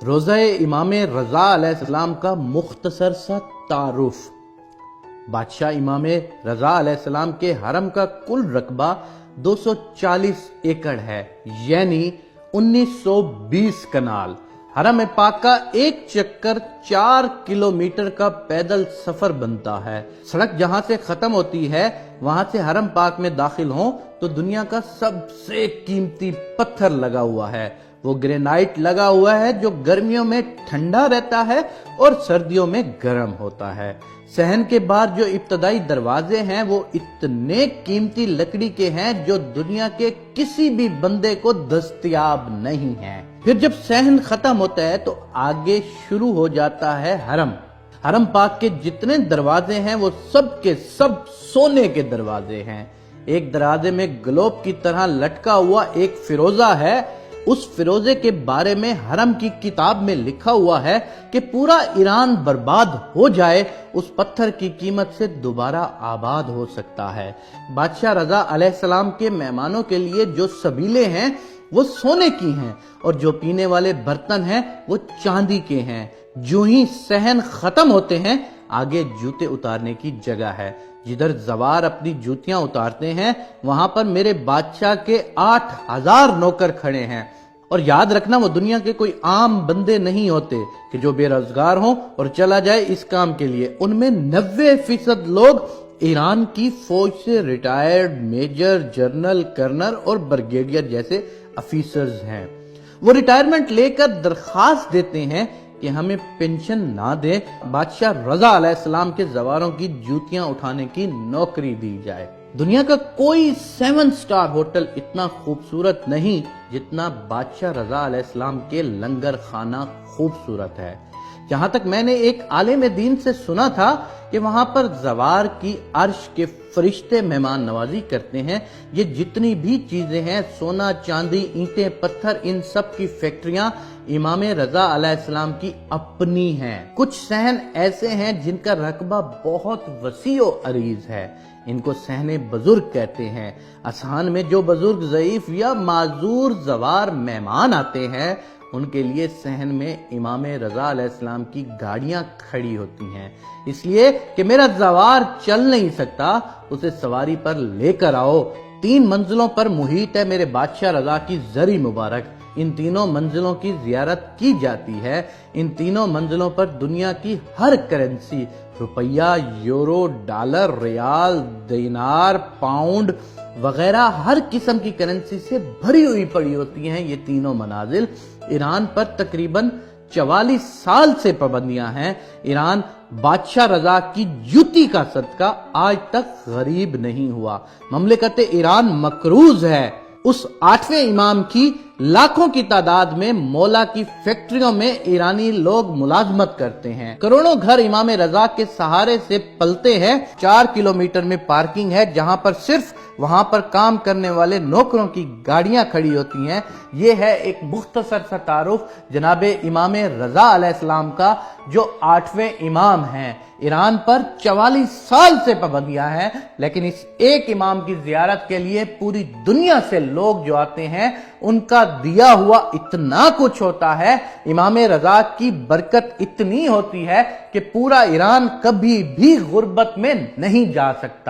روزہ امام رضا علیہ السلام کا مختصر سا تعارف۔ بادشاہ امام رضا علیہ السلام کے حرم کا کل رقبہ 240 ایکڑ ہے، یعنی 1920 کنال۔ حرم پاک کا ایک چکر 4 کلومیٹر کا پیدل سفر بنتا ہے۔ سڑک جہاں سے ختم ہوتی ہے وہاں سے حرم پاک میں داخل ہوں تو دنیا کا سب سے قیمتی پتھر لگا ہوا ہے۔ وہ گرینائٹ لگا ہوا ہے جو گرمیوں میں ٹھنڈا رہتا ہے اور سردیوں میں گرم ہوتا ہے۔ صحن کے باہر جو ابتدائی دروازے ہیں وہ اتنے قیمتی لکڑی کے ہیں جو دنیا کے کسی بھی بندے کو دستیاب نہیں ہیں۔ پھر جب صحن ختم ہوتا ہے تو آگے شروع ہو جاتا ہے حرم۔ حرم پاک کے جتنے دروازے ہیں وہ سب کے سب سونے کے دروازے ہیں۔ ایک دروازے میں گلوب کی طرح لٹکا ہوا ایک فیروزہ ہے۔ اس فیروزے کے بارے میں حرم کی کتاب میں لکھا ہوا ہے کہ پورا ایران برباد ہو جائے اس پتھر کی قیمت سے دوبارہ آباد ہو سکتا ہے۔ بادشاہ رضا علیہ السلام کے مہمانوں کے لیے جو سبیلے ہیں وہ سونے کی ہیں اور جو پینے والے برتن ہیں وہ چاندی کے ہیں۔ جو ہی صحن ختم ہوتے ہیں آگے جوتے اتارنے کی جگہ ہے۔ جدھر زوار اپنی جوتیاں اتارتے ہیں وہاں پر میرے بادشاہ کے 8000 نوکر کھڑے ہیں۔ اور یاد رکھنا وہ دنیا کے کوئی عام بندے نہیں ہوتے کہ جو بے روزگار ہوں اور چلا جائے اس کام کے لیے۔ ان میں 90% لوگ ایران کی فوج سے ریٹائرڈ میجر، جنرل، کرنل اور بریگیڈیئر جیسے افیسرز ہیں۔ وہ ریٹائرمنٹ لے کر درخواست دیتے ہیں کہ ہمیں پینشن نہ دے، بادشاہ رضا علیہ السلام کے زواروں کی جوتیاں اٹھانے کی نوکری دی جائے۔ دنیا کا کوئی 7 سٹار ہوٹل اتنا خوبصورت نہیں جتنا بادشاہ رضا علیہ السلام کے لنگر خانہ خوبصورت ہے۔ جہاں تک میں نے ایک عالم دین سے سنا تھا کہ وہاں پر زوار کی عرش کے فرشتے مہمان نوازی کرتے ہیں۔ یہ جتنی بھی چیزیں ہیں، سونا، چاندی، اینٹیں، پتھر، ان سب کی فیکٹریاں امام رضا علیہ السلام کی اپنی ہیں۔ کچھ صحن ایسے ہیں جن کا رقبہ بہت وسیع و عریض ہے۔ ان کو صحن بزرگ کہتے ہیں۔ اذہان میں جو بزرگ، ضعیف یا معذور زوار مہمان آتے ہیں ان کے لیے صحن میں امام رضا علیہ السلام کی گاڑیاں کھڑی ہوتی ہیں، اس لیے کہ میرا زوار چل نہیں سکتا، اسے سواری پر لے کر آؤ۔ 3 منزلوں پر محیط ہے میرے بادشاہ رضا کی زری مبارک۔ ان تینوں منزلوں کی زیارت کی جاتی ہے۔ ان تینوں منزلوں پر دنیا کی ہر کرنسی، روپیہ، یورو، ڈالر، ریال، دینار، پاؤنڈ وغیرہ ہر قسم کی کرنسی سے بھری ہوئی پڑی ہوتی ہیں۔ یہ تینوں منازل ایران پر تقریباً 44 سال سے پابندیاں ہیں۔ ایران بادشاہ رضا کی جوتی کا صدقہ آج تک غریب نہیں ہوا۔ مملکت ایران مقروض ہے۔ اس 8ویں امام کی لاکھوں کی تعداد میں مولا کی فیکٹریوں میں ایرانی لوگ ملازمت کرتے ہیں۔ کروڑوں گھر امام رضا کے سہارے سے پلتے ہیں۔ 4 کلومیٹر میں پارکنگ ہے جہاں پر صرف وہاں پر کام کرنے والے نوکروں کی گاڑیاں کھڑی ہوتی ہیں۔ یہ ہے ایک مختصر سا تعارف جناب امام رضا علیہ السلام کا جو 8ویں امام ہیں۔ ایران پر 44 سال سے پابندیاں ہیں، لیکن اس ایک امام کی زیارت کے لیے پوری دنیا سے لوگ جو آتے ہیں ان کا دیا ہوا اتنا کچھ ہوتا ہے، امام رضا کی برکت اتنی ہوتی ہے کہ پورا ایران کبھی بھی غربت میں نہیں جا سکتا۔